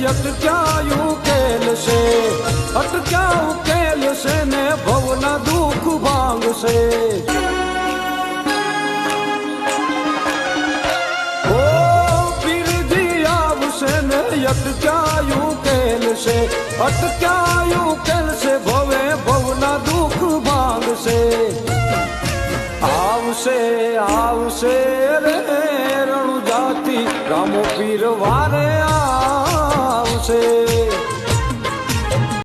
અટક્યા ઉકેલ છે, અટક્યા ઉકેલ છે ને ભવના દુઃખ ભાંગશે. ઓ પીરજી આવશે ને અટક્યા ઉકેલ છે, અટક્યા ઉકેલ છે ભવે ભવના દુઃખ ભાંગશે. આવશે આવશે રે રણુ જાતિ રામો પીર વારે આવશે.